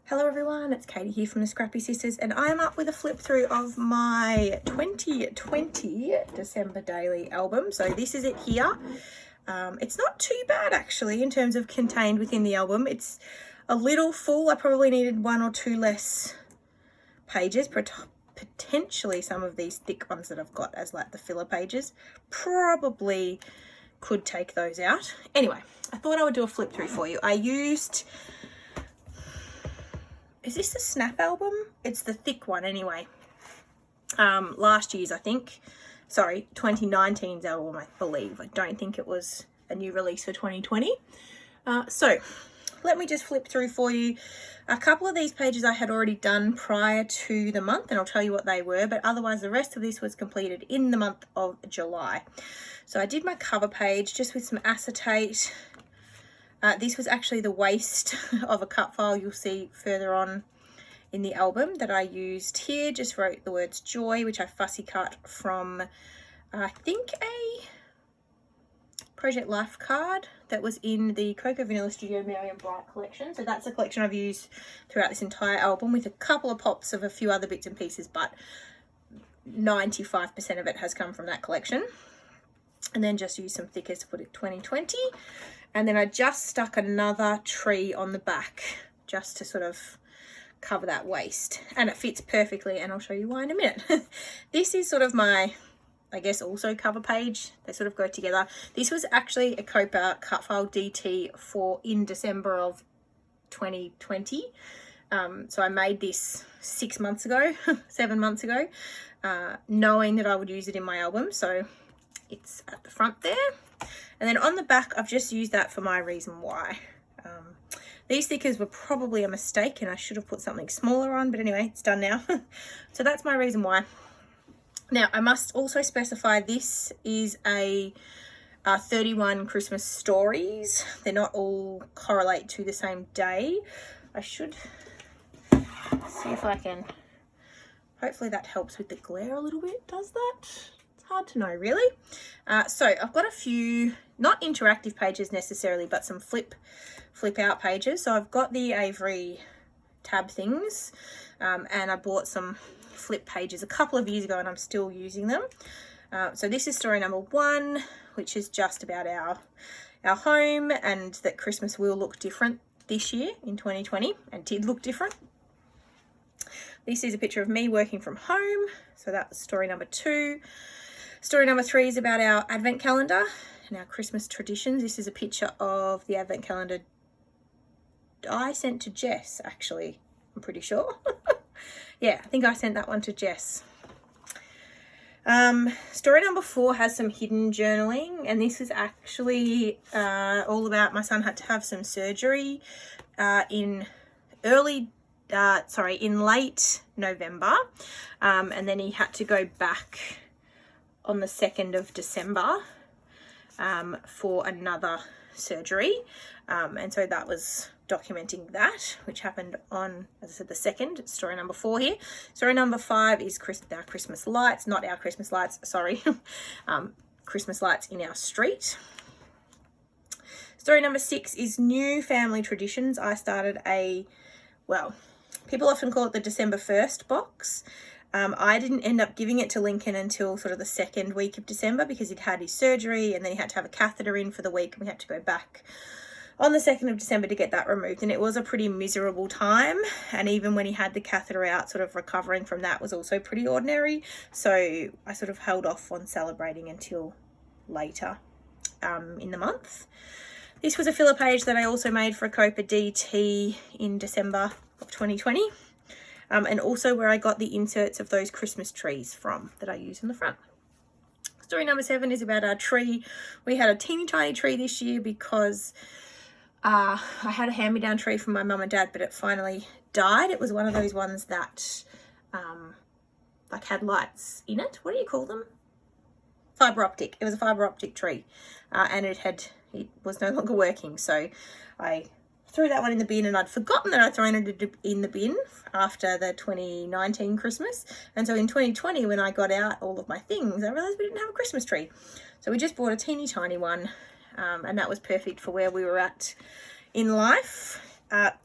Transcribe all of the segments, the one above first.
Hello everyone, it's Katie here from the Scrappy Sisters, and I'm up with a flip through of my 2020 December daily album. So this is it here. It's not too bad actually in terms of contained within the album. It's a little full. I probably needed one or two less pages, potentially some of these thick ones that I've got as like the filler pages. Probably could take those out. Anyway, I thought I would do a flip through for you. I used... Is this the Snap album? It's the thick one anyway. Last year's, I think. Sorry, 2019's album, I believe. I don't think it was a new release for 2020. So let me just flip through for you. A couple of these pages I had already done prior to the month, and I'll tell you what they were, but otherwise the rest of this was completed in the month of July. So I did my cover page just with some acetate. This was actually the waist of a cut file you'll see further on in the album that I used here. Just wrote the words joy, which I fussy cut from, I think, a Project Life card that was in the Cocoa Vanilla Studio Marion Bright collection. So that's a collection I've used throughout this entire album with a couple of pops of a few other bits and pieces, but 95% of it has come from that collection. And then just use some thickers to put it 2020. And then I just stuck another tree on the back just to sort of cover that waist. And it fits perfectly, and I'll show you why in a minute. This is sort of my, I guess, also cover page. They sort of go together. This was actually a Copa cut file DT for in December of 2020. So I made this 6 months ago, 7 months ago, knowing that I would use it in my album. So it's at the front there. And then on the back, I've just used that for my reason why. These stickers were probably a mistake and I should have put something smaller on, but anyway, it's done now. So that's my reason why. Now, I must also specify this is a 31 Christmas stories. They're not all correlate to the same day. I should see if I can, hopefully that helps with the glare a little bit. Does that? Hard to know really. So I've got a few, not interactive pages necessarily, but some flip out pages. So I've got the Avery tab things, and I bought some flip pages a couple of years ago and I'm still using them. So this is story number 1, which is just about our home, and that Christmas will look different this year in 2020, and did look different. This is a picture of me working from home. So that's story number 2. Story number 3 is about our advent calendar and our Christmas traditions. This is a picture of the advent calendar I sent to Jess, actually, I'm pretty sure. Yeah, I think I sent that one to Jess. Story number 4 has some hidden journaling, and this is actually all about my son had to have some surgery in late November, and then he had to go back on the 2nd of December for another surgery, and so that was documenting that, which happened on, as I said, the 2nd. Story number 4 here. Story number 5 is our Christmas lights, not our Christmas lights, sorry. Christmas lights in our street. Story number 6 is new family traditions. I started people often call it the December 1st box. I didn't end up giving it to Lincoln until sort of the 2nd week of December because he'd had his surgery, and then he had to have a catheter in for the week, and we had to go back on the 2nd of December to get that removed. And it was a pretty miserable time. And even when he had the catheter out, sort of recovering from that was also pretty ordinary. So I sort of held off on celebrating until later in the month. This was a filler page that I also made for a Copa DT in December of 2020. And also where I got the inserts of those Christmas trees from that I use in the front. Story number 7 is about our tree. We had a teeny tiny tree this year because I had a hand-me-down tree from my mum and dad, but it finally died. It was one of those ones that like had lights in it. What do you call them? Fiber optic. It was a fiber optic tree, and it was no longer working. So I threw that one in the bin, and I'd forgotten that I'd thrown it in the bin after the 2019 Christmas. And so in 2020, when I got out all of my things, I realized we didn't have a Christmas tree. So we just bought a teeny tiny one, and that was perfect for where we were at in life.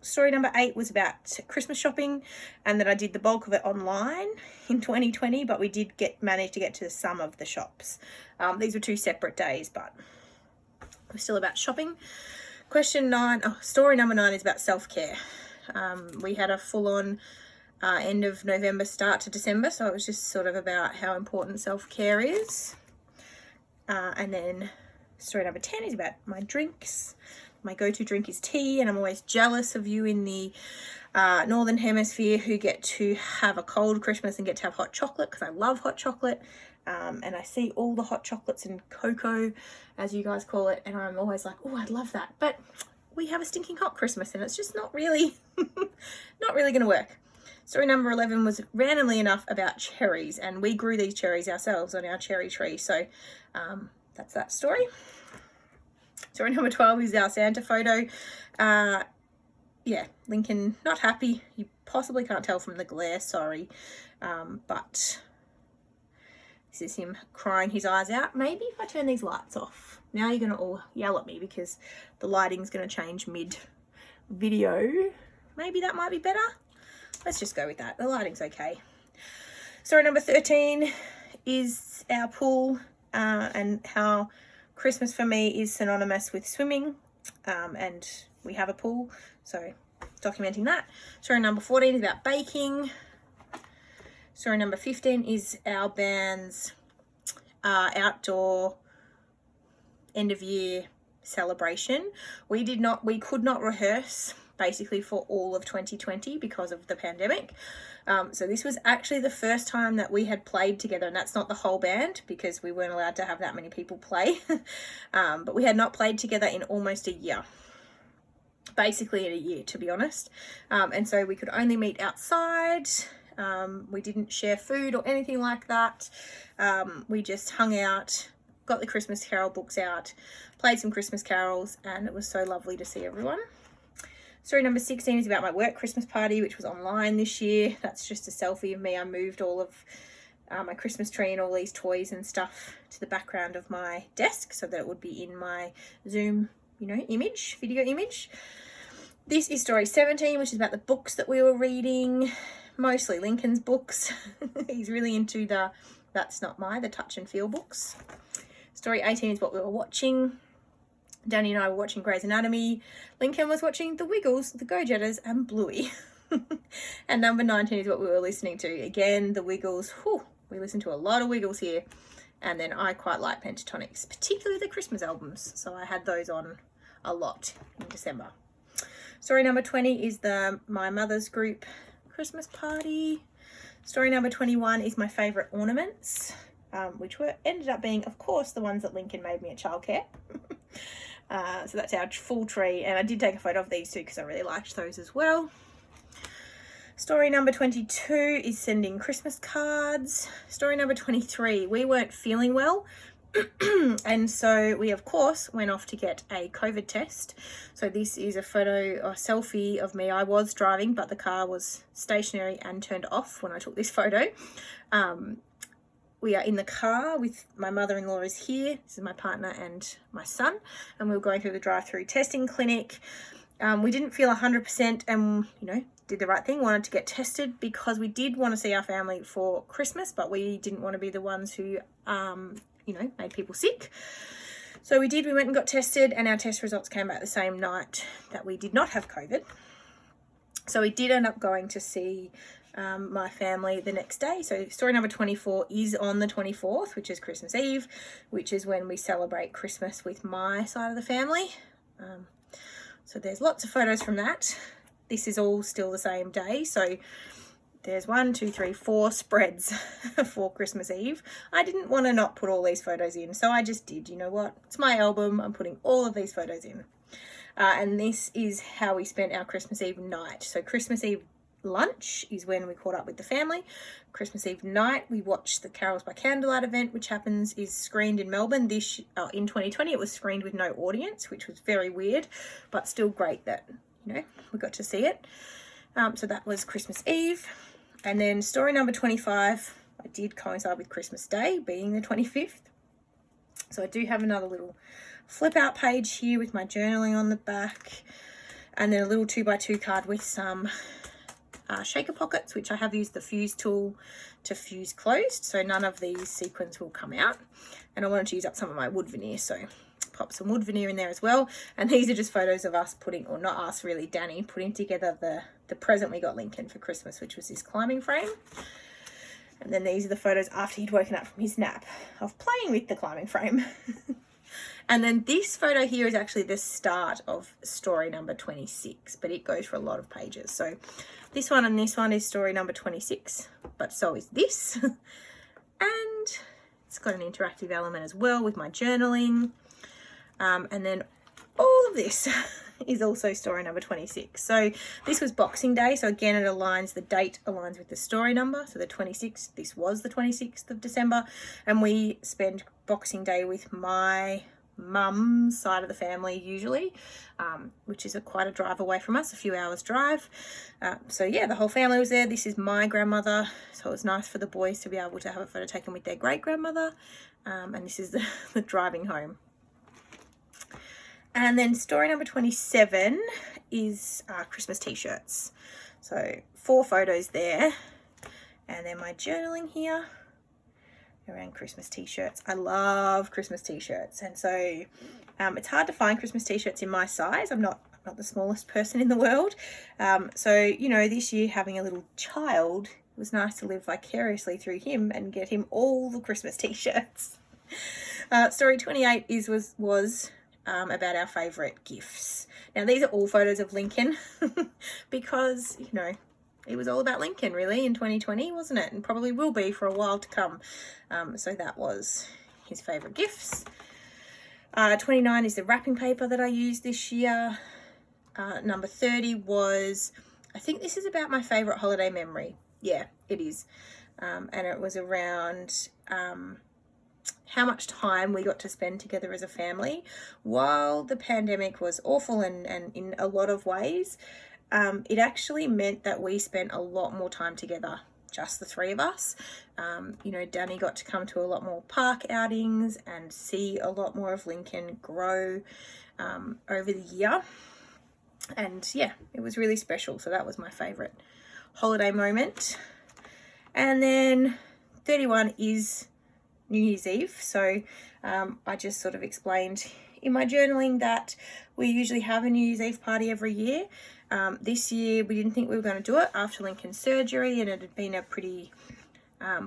Story number 8 was about Christmas shopping, and that I did the bulk of it online in 2020, but we did manage to get to some of the shops. These were 2 separate days, but we're still about shopping. Story number 9 is about self-care. We had a full-on end of November start to December, so it was just sort of about how important self-care is. And then story number 10 is about my drinks. My go-to drink is tea, and I'm always jealous of you in the Northern Hemisphere who get to have a cold Christmas and get to have hot chocolate, because I love hot chocolate. And I see all the hot chocolates and cocoa, as you guys call it, and I'm always like, oh, I'd love that. But we have a stinking hot Christmas, and it's just not really going to work. Story number 11 was randomly enough about cherries, and we grew these cherries ourselves on our cherry tree. So that's that story. Story number 12 is our Santa photo. Yeah, Lincoln not happy. You possibly can't tell from the glare, sorry. But this is him crying his eyes out. Maybe if I turn these lights off. Now you're going to all yell at me because the lighting's going to change mid-video. Maybe that might be better. Let's just go with that. The lighting's okay. Story number 13 is our pool and how Christmas for me is synonymous with swimming, and we have a pool, so documenting that. Story number 14 is about baking. Story number 15 is our band's outdoor end of year celebration. We could not rehearse basically for all of 2020 because of the pandemic. So this was actually the first time that we had played together, and that's not the whole band because we weren't allowed to have that many people play. But we had not played together in almost a year. Basically in a year, to be honest. And so we could only meet outside. We didn't share food or anything like that. We just hung out, got the Christmas Carol books out, played some Christmas carols, and it was so lovely to see everyone. Story number 16 is about my work Christmas party, which was online this year. That's just a selfie of me. I moved all of my Christmas tree and all these toys and stuff to the background of my desk so that it would be in my Zoom, video image. This is story 17, which is about the books that we were reading, mostly Lincoln's books. He's really into the touch and feel books. Story 18 is what we were watching. Danny and I were watching Grey's Anatomy. Lincoln was watching The Wiggles, The Go-Getters, and Bluey. And number 19 is what we were listening to. Again, The Wiggles. Whew, we listened to a lot of Wiggles here. And then I quite like Pentatonics, particularly the Christmas albums. So I had those on a lot in December. Story number 20 is my mother's group Christmas party. Story number 21 is my favourite ornaments, which ended up being, of course, the ones that Lincoln made me at childcare. So that's our full tree, and I did take a photo of these two because I really liked those as well. Story number 22 is sending Christmas cards. Story number 23, we weren't feeling well. And so we, of course, went off to get a COVID test. So this is a photo or selfie of me. I was driving, but the car was stationary and turned off when I took this photo. We are in the car with my mother-in-law is here. This is my partner and my son. And we were going through the drive-through testing clinic. We didn't feel 100% and, did the right thing, wanted to get tested because we did want to see our family for Christmas, but we didn't want to be the ones who, made people sick. So we went and got tested, and our test results came back the same night that we did not have COVID. So we did end up going to see my family the next day. So story number 24 is on the 24th, which is Christmas Eve, which is when we celebrate Christmas with my side of the family. So there's lots of photos from that. This is all still the same day. So there's 4 spreads for Christmas Eve. I didn't want to not put all these photos in, so I just did. You know what? It's my album. I'm putting all of these photos in. And this is how we spent our Christmas Eve night. So Christmas Eve lunch is when we caught up with the family. Christmas Eve night, we watched the Carols by Candlelight event, which is screened in Melbourne. In 2020, it was screened with no audience, which was very weird, but still great that, we got to see it. So that was Christmas Eve. And then story number 25, I did coincide with Christmas Day being the 25th. So I do have another little flip out page here with my journaling on the back. And then a little 2x2 card with some shaker pockets, which I have used the fuse tool to fuse closed, so none of these sequins will come out. And I wanted to use up some of my wood veneer, so pop some wood veneer in there as well. And these are just photos of us putting, or not us really, Danny putting together the present we got Lincoln for Christmas, which was this climbing frame. And then these are the photos after he'd woken up from his nap of playing with the climbing frame. And then this photo here is actually the start of story number 26, but it goes for a lot of pages. So this one and this one is story number 26, but so is this. And it's got an interactive element as well with my journaling. And then all of this is also story number 26. So this was Boxing Day. So again, it aligns, the date aligns with the story number. So the 26th, this was the 26th of December. And we spend Boxing Day with my mum's side of the family usually, which is quite a drive away from us, a few hours drive. So yeah, the whole family was there. This is my grandmother, so it was nice for the boys to be able to have a photo taken with their great grandmother. And this is the driving home. And then story number 27 is Christmas t-shirts. So 4 photos there, and then my journaling here around Christmas t-shirts. I love Christmas t-shirts, and so it's hard to find Christmas t-shirts in my size. I'm not the smallest person in the world, so you know, this year having a little child, it was nice to live vicariously through him and get him all the Christmas t-shirts. Story 28 was about our favorite gifts. Now these are all photos of Lincoln because, you know, it was all about Lincoln really in 2020, wasn't it? And probably will be for a while to come. So that was his favorite gifts. 29 is the wrapping paper that I used this year. Number 30 was, I think this is about my favorite holiday memory. Yeah, it is. And it was around how much time we got to spend together as a family while the pandemic was awful and in a lot of ways. It actually meant that we spent a lot more time together, just the 3 of us. You know, Danny got to come to a lot more park outings and see a lot more of Lincoln grow over the year. And yeah, it was really special. So that was my favorite holiday moment. And then 31 is New Year's Eve. So I just sort of explained in my journaling that we usually have a New Year's Eve party every year. This year we didn't think we were going to do it after Lincoln's surgery, and it had been a pretty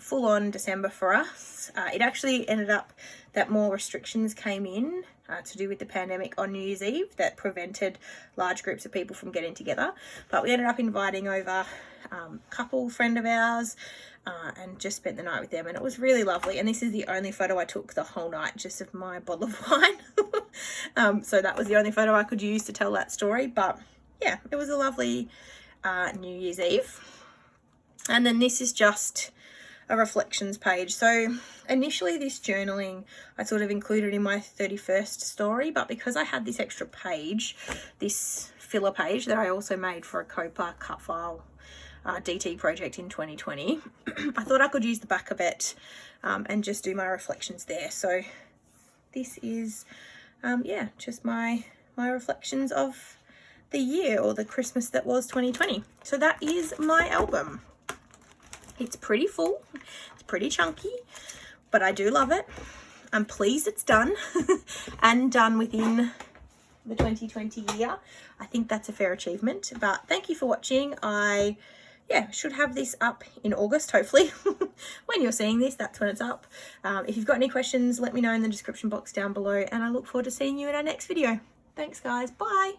full-on December for us. It actually ended up that more restrictions came in to do with the pandemic on New Year's Eve that prevented large groups of people from getting together. But we ended up inviting over a couple friend of ours and just spent the night with them, and it was really lovely. And this is the only photo I took the whole night, just of my bottle of wine. So that was the only photo I could use to tell that story. But yeah, it was a lovely New Year's Eve. And then this is just a reflections page. So initially this journaling I sort of included in my 31st story, but because I had this extra page, this filler page that I also made for a Copa cut file DT project in 2020, I thought I could use the back of it and just do my reflections there. So this is yeah, just my reflections of the year, or the Christmas that was 2020. So that is my album. It's pretty full, it's pretty chunky, but I do love it. I'm pleased it's done and done within the 2020 year. I think that's a fair achievement. But thank you for watching. I should have this up in August, hopefully. When you're seeing this, that's when it's up. If you've got any questions, let me know in the description box down below, and I look forward to seeing you in our next video. Thanks guys, bye.